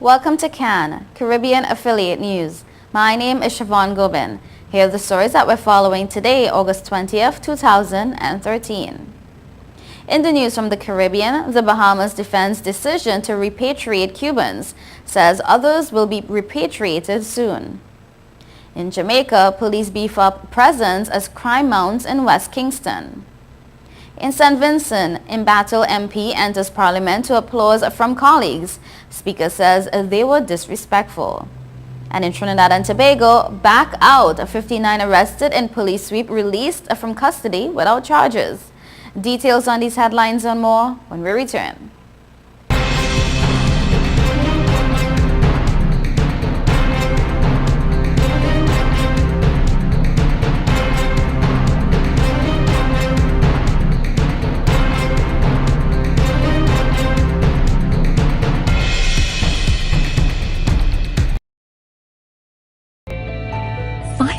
Welcome to CAN, Caribbean Affiliate News. My name is Siobhan Gobin. Here are the stories that we're following today, August 20th, 2013. In the news from the Caribbean, the Bahamas defends decision to repatriate Cubans, says others will be repatriated soon. In Jamaica, police beef up presence as crime mounts in West Kingston. In St. Vincent, Imbattle MP enters Parliament to applause from colleagues. Speaker says they were disrespectful. And in Trinidad and Tobago, back out, 59 arrested in police sweep released from custody without charges. Details on these headlines and more when we return.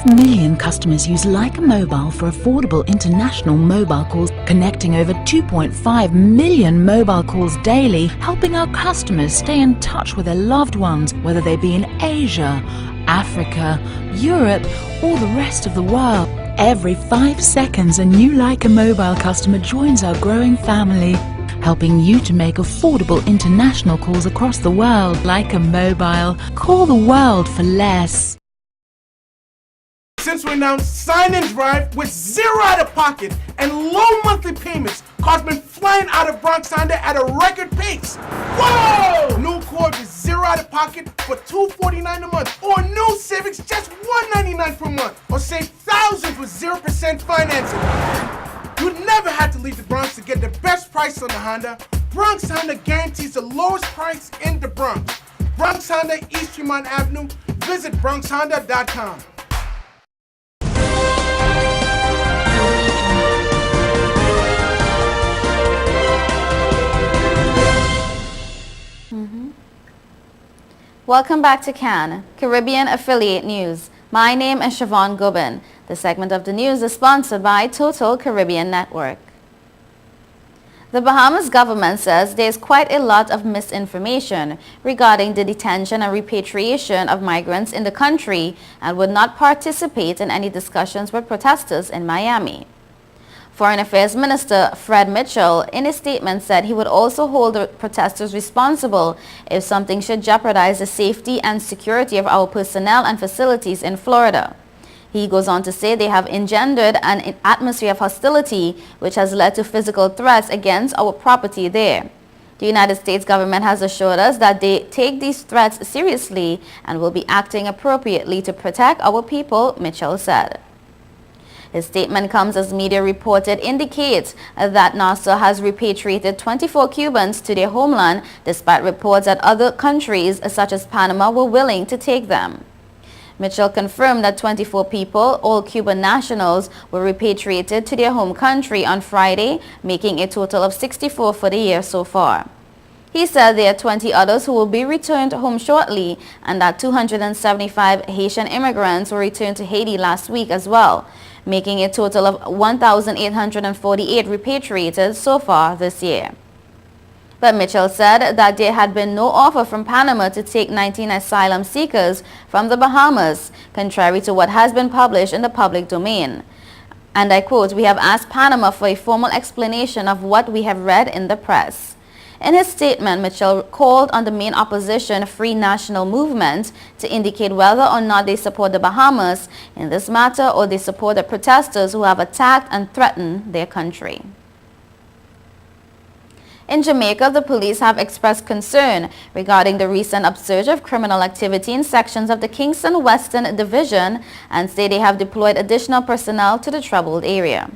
Million customers use Leica Mobile for affordable international mobile calls, connecting over 2.5 million mobile calls daily, helping our customers stay in touch with their loved ones, whether they be in Asia, Africa, Europe, or the rest of the world. Every 5 seconds, a new Leica Mobile customer joins our growing family, helping you to make affordable international calls across the world. Leica Mobile. Call the world for less. Since we announced Sign and Drive with zero out-of-pocket and low monthly payments, cars been flying out of Bronx Honda at a record pace. Whoa! New Accord with zero out-of-pocket for $249 a month, or new Civics just $199 per month, or save thousands with 0% financing. You never had to leave the Bronx to get the best price on the Honda. Bronx Honda guarantees the lowest price in the Bronx. Bronx Honda, East Tremont Avenue. Visit BronxHonda.com. Welcome back to CAN, Caribbean Affiliate News. My name is Siobhan Gobin. The segment of the news is sponsored by Total Caribbean Network. The Bahamas government says there is quite a lot of misinformation regarding the detention and repatriation of migrants in the country and would not participate in any discussions with protesters in Miami. Foreign Affairs Minister Fred Mitchell in a statement said he would also hold the protesters responsible if something should jeopardize the safety and security of our personnel and facilities in Florida. He goes on to say they have engendered an atmosphere of hostility which has led to physical threats against our property there. The United States government has assured us that they take these threats seriously and will be acting appropriately to protect our people, Mitchell said. His statement comes as media reported indicates that Nassau has repatriated 24 Cubans to their homeland despite reports that other countries such as Panama were willing to take them. Mitchell confirmed that 24 people, all Cuban nationals, were repatriated to their home country on Friday, making a total of 64 for the year so far. He said there are 20 others who will be returned home shortly and that 275 Haitian immigrants were returned to Haiti last week as well, making a total of 1,848 repatriated so far this year. But Mitchell said that there had been no offer from Panama to take 19 asylum seekers from the Bahamas, contrary to what has been published in the public domain. And I quote, "We have asked Panama for a formal explanation of what we have read in the press." In his statement, Mitchell called on the main opposition Free National Movement to indicate whether or not they support the Bahamas in this matter or they support the protesters who have attacked and threatened their country. In Jamaica, the police have expressed concern regarding the recent upsurge of criminal activity in sections of the Kingston Western Division and say they have deployed additional personnel to the troubled area.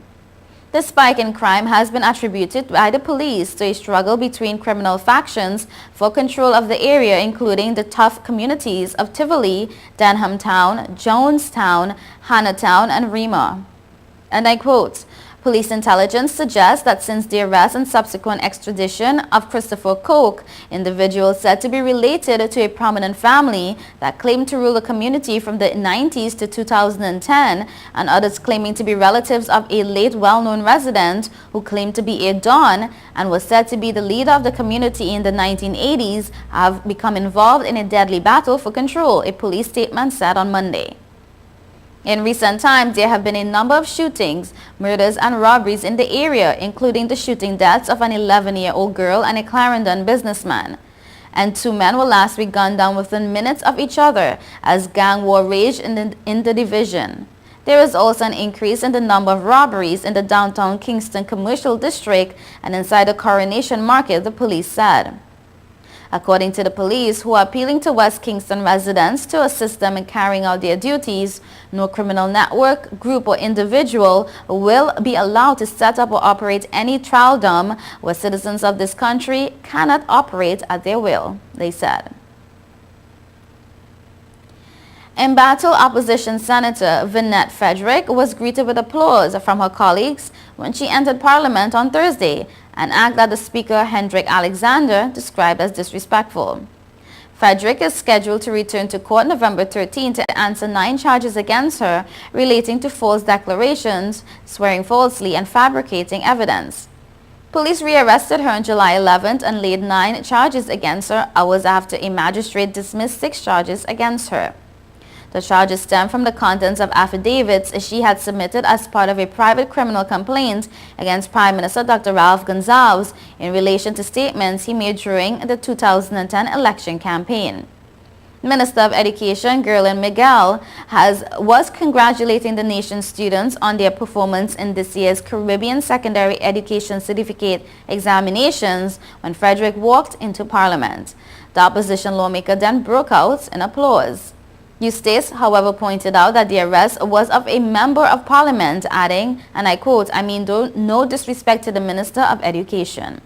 The spike in crime has been attributed by the police to a struggle between criminal factions for control of the area, including the tough communities of Tivoli, Denham Town, Jonestown, Hannahtown, and Rema. And I quote, Police intelligence suggests that since the arrest and subsequent extradition of Christopher Koch, individuals said to be related to a prominent family that claimed to rule the community from the 90s to 2010, and others claiming to be relatives of a late well-known resident who claimed to be a Don and was said to be the leader of the community in the 1980s, have become involved in a deadly battle for control, a police statement said on Monday. In recent times, there have been a number of shootings, murders and robberies in the area, including the shooting deaths of an 11-year-old girl and a Clarendon businessman. And 2 men were last week gunned down within minutes of each other as gang war raged in the division. There is also an increase in the number of robberies in the downtown Kingston commercial district and inside the Coronation Market, the police said. According to the police, who are appealing to West Kingston residents to assist them in carrying out their duties, no criminal network, group or individual will be allowed to set up or operate any trowdom where citizens of this country cannot operate at their will, they said. Embattled opposition Senator Vinette Frederick was greeted with applause from her colleagues when she entered Parliament on Thursday, an act that the Speaker Hendrik Alexander described as disrespectful. Frederick is scheduled to return to court November 13 to answer 9 charges against her relating to false declarations, swearing falsely, and fabricating evidence. Police rearrested her on July 11th and laid 9 charges against her hours after a magistrate dismissed 6 charges against her. The charges stem from the contents of affidavits she had submitted as part of a private criminal complaint against Prime Minister Dr. Ralph Gonsalves in relation to statements he made during the 2010 election campaign. Minister of Education Gerlin Miguel was congratulating the nation's students on their performance in this year's Caribbean Secondary Education Certificate examinations when Frederick walked into Parliament. The opposition lawmaker then broke out in applause. Eustace, however, pointed out that the arrest was of a member of Parliament, adding, and I quote, "I mean no disrespect to the Minister of Education."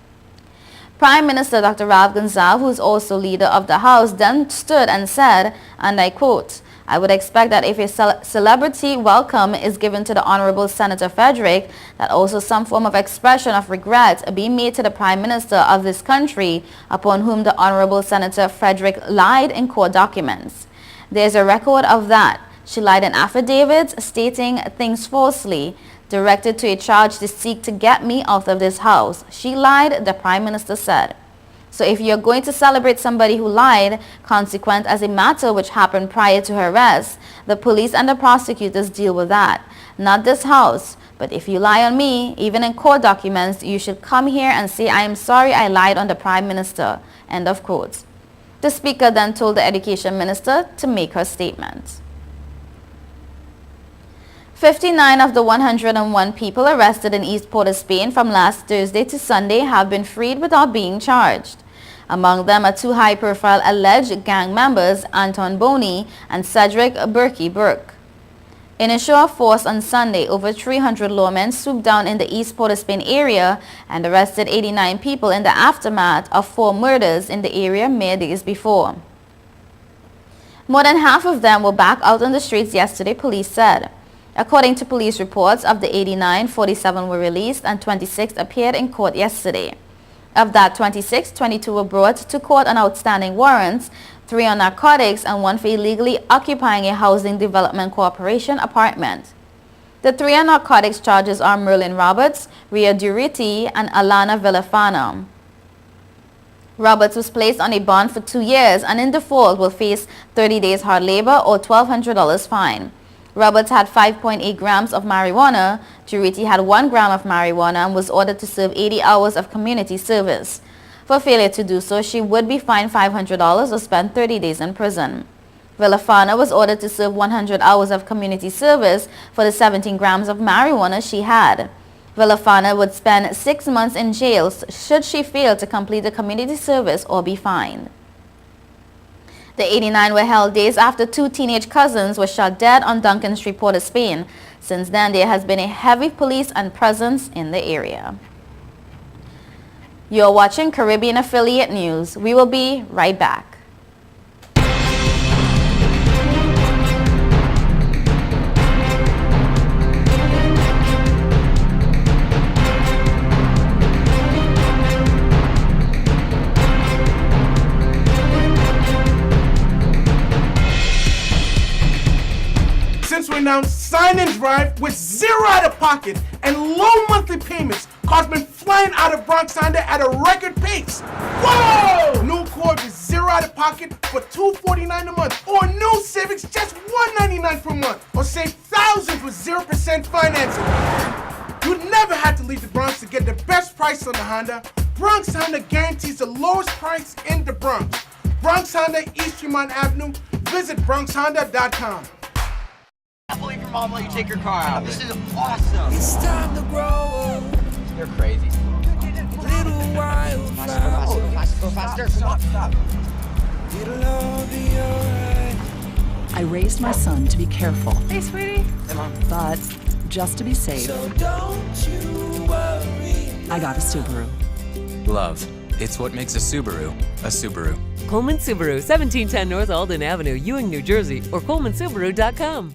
Prime Minister Dr. Ralph Gonsalves, who is also leader of the House, then stood and said, and I quote, "I would expect that if a celebrity welcome is given to the Honorable Senator Frederick, that also some form of expression of regret be made to the Prime Minister of this country, upon whom the Honorable Senator Frederick lied in court documents. There's a record of that. She lied in affidavits stating things falsely, directed to a charge to seek to get me out of this house. She lied," the Prime Minister said. So if you're going to celebrate somebody who lied, consequent as a matter which happened prior to her arrest, the police and the prosecutors deal with that, not this house. But if you lie on me, even in court documents, you should come here and say, "I am sorry I lied on the Prime Minister." End of quote. The Speaker then told the Education Minister to make her statement. 59 of the 101 people arrested in East Port of Spain from last Thursday to Sunday have been freed without being charged. Among them are 2 high-profile alleged gang members, Anton Boney and Cedric Burke. In a show of force on Sunday, over 300 lawmen swooped down in the East Port of Spain area and arrested 89 people in the aftermath of 4 murders in the area mere days before. More than half of them were back out on the streets yesterday, police said. According to police reports, of the 89, 47 were released and 26 appeared in court yesterday. Of that 26, 22 were brought to court on outstanding warrants, 3 on narcotics and 1 for illegally occupying a Housing Development Corporation apartment. The 3 on narcotics charges are Merlin Roberts, Ria Duriti, and Alana Villafana. Roberts was placed on a bond for 2 years and in default will face 30 days hard labor or $1,200 fine. Roberts had 5.8 grams of marijuana. Duriti had 1 gram of marijuana and was ordered to serve 80 hours of community service. For failure to do so, she would be fined $500 or spend 30 days in prison. Villafana was ordered to serve 100 hours of community service for the 17 grams of marijuana she had. Villafana would spend 6 months in jail should she fail to complete the community service or be fined. The 89 were held days after 2 teenage cousins were shot dead on Duncan Street, Port of Spain. Since then, there has been a heavy police and presence in the area. You're watching Caribbean Affiliate News. We will be right back. now sign and drive with zero out of pocket and low monthly payments. Cars been flying out of Bronx Honda at a record pace. Whoa! New Accord with zero out of pocket for $249 a month, or new Civics just $199 per month, or save thousands with 0% financing. You never had to leave the Bronx to get the best price on the Honda. Bronx Honda guarantees the lowest price in the Bronx. Bronx Honda, East Tremont Avenue. Visit BronxHonda.com. I can't believe your mom let you take your car out. This is awesome. It's time to grow up. You're crazy. Little while Go faster. Come on, stop. it'll all be alright. I raised my son to be careful, Hey, sweetie. Come on. but just to be safe, So don't you worry. I got a Subaru. Love. It's what makes a Subaru a Subaru. Coleman Subaru, 1710 North Alden Avenue, Ewing, New Jersey, or ColemanSubaru.com.